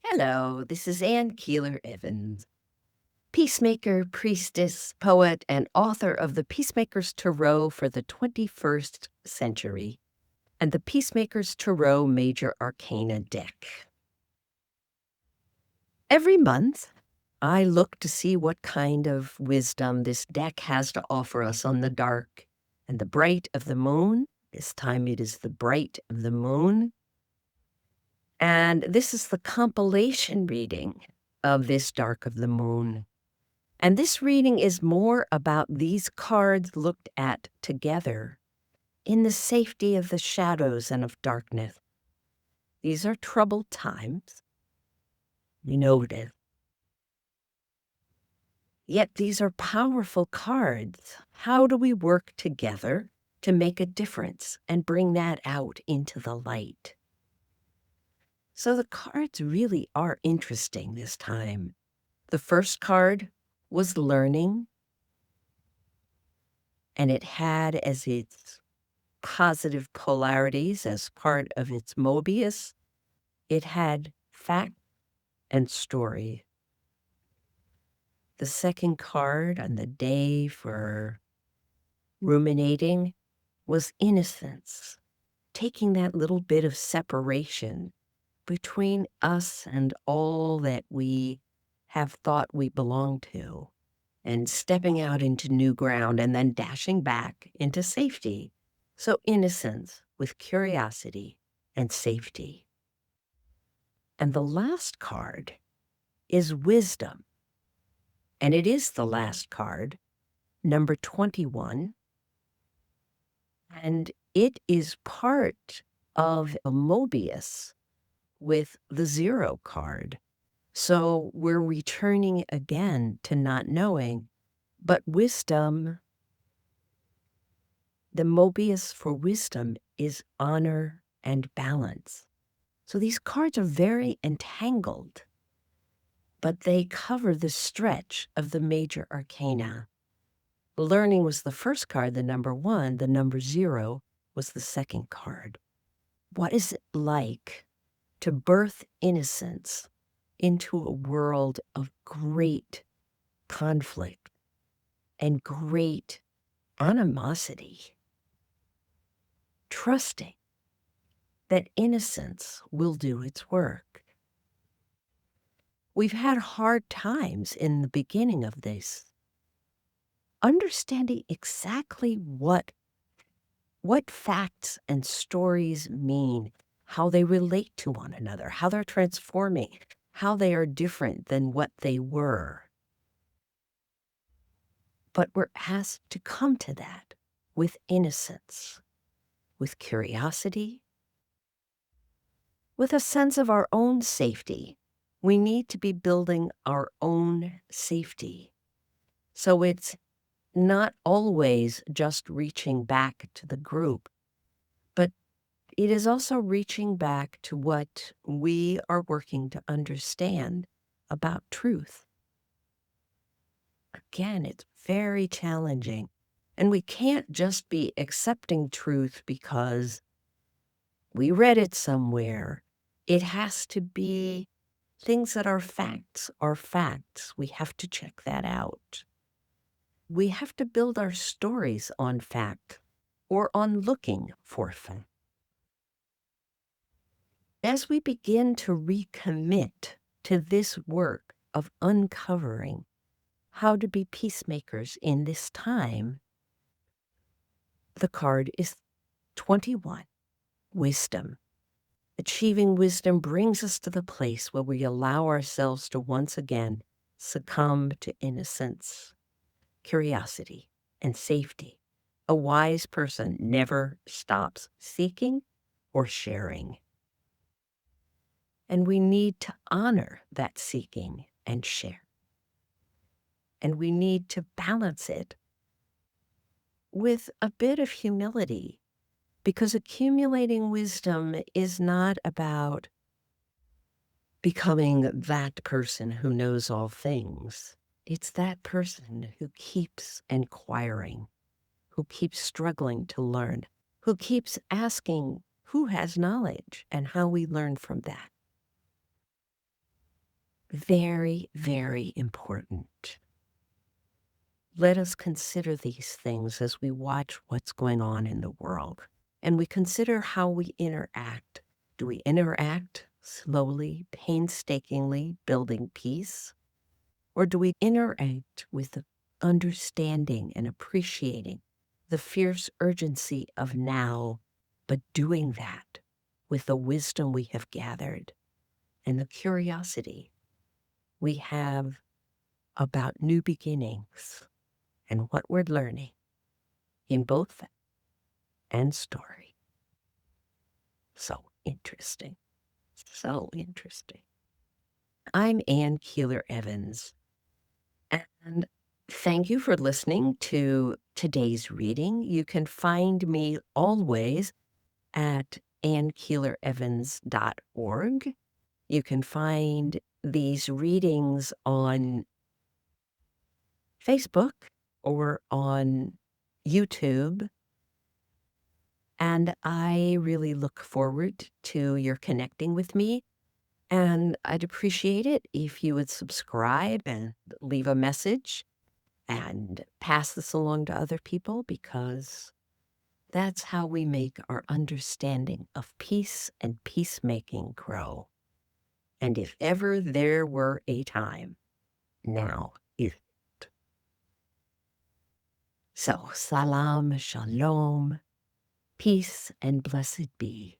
Hello, this is Ann Keeler Evans, peacemaker, priestess, poet, and author of the Peacemaker's Tarot for the 21st century and the Peacemaker's Tarot Major Arcana deck. Every month, I look to see what kind of wisdom this deck has to offer us on the dark and the bright of the moon. This time it is the bright of the moon. And this is the compilation reading of this dark of the moon. And this reading is more about these cards looked at together in the safety of the shadows and of darkness. These are troubled times. We know it. Yet these are powerful cards. How do we work together to make a difference and bring that out into the light? So the cards really are interesting this time. The first card was learning, and it had as its positive polarities as part of its Möbius. It had fact and story. The second card on the day for ruminating was innocence, taking that little bit of separation between us and all that we have thought we belong to, and stepping out into new ground and then dashing back into safety. So innocence with curiosity and safety. And the last card is wisdom. And it is the last card, number 21. And it is part of a Möbius with the 0 card. So we're returning again to not knowing, but wisdom, the Möbius for wisdom is honor and balance. So these cards are very entangled, but they cover the stretch of the major arcana. Learning was the first card, the number 1. The number 0 was the second card. What is it like to birth innocence into a world of great conflict and great animosity? Trusting that innocence will do its work. We've had hard times in the beginning of this, understanding exactly what facts and stories mean, how they relate to one another, how they're transforming, how they are different than what they were. But we're asked to come to that with innocence, with curiosity, with a sense of our own safety. We need to be building our own safety. So it's not always just reaching back to the group, but it is also reaching back to what we are working to understand about truth. Again, it's very challenging. And we can't just be accepting truth because we read it somewhere. It has to be things that are facts are facts. We have to check that out. We have to build our stories on fact or on looking for fact. As we begin to recommit to this work of uncovering how to be peacemakers in this time, the card is 21, wisdom. Achieving wisdom brings us to the place where we allow ourselves to once again succumb to innocence, curiosity, and safety. A wise person never stops seeking or sharing. And we need to honor that seeking and share. And we need to balance it with a bit of humility, because accumulating wisdom is not about becoming that person who knows all things. It's that person who keeps inquiring, who keeps struggling to learn, who keeps asking who has knowledge and how we learn from that. Very, very important. Let us consider these things as we watch what's going on in the world, and we consider how we interact. Do we interact slowly, painstakingly, building peace? Or do we interact with understanding and appreciating the fierce urgency of now, but doing that with the wisdom we have gathered and the curiosity we have about new beginnings and what we're learning in both and story? So interesting. So interesting. I'm Ann Keeler Evans, and thank you for listening to today's reading. You can find me always at annkeelerevans.org. You can find these readings on Facebook or on YouTube. And I really look forward to your connecting with me. And I'd appreciate it if you would subscribe and leave a message and pass this along to other people, because that's how we make our understanding of peace and peacemaking grow. And if ever there were a time, now is it. So, salam, shalom, peace, and blessed be.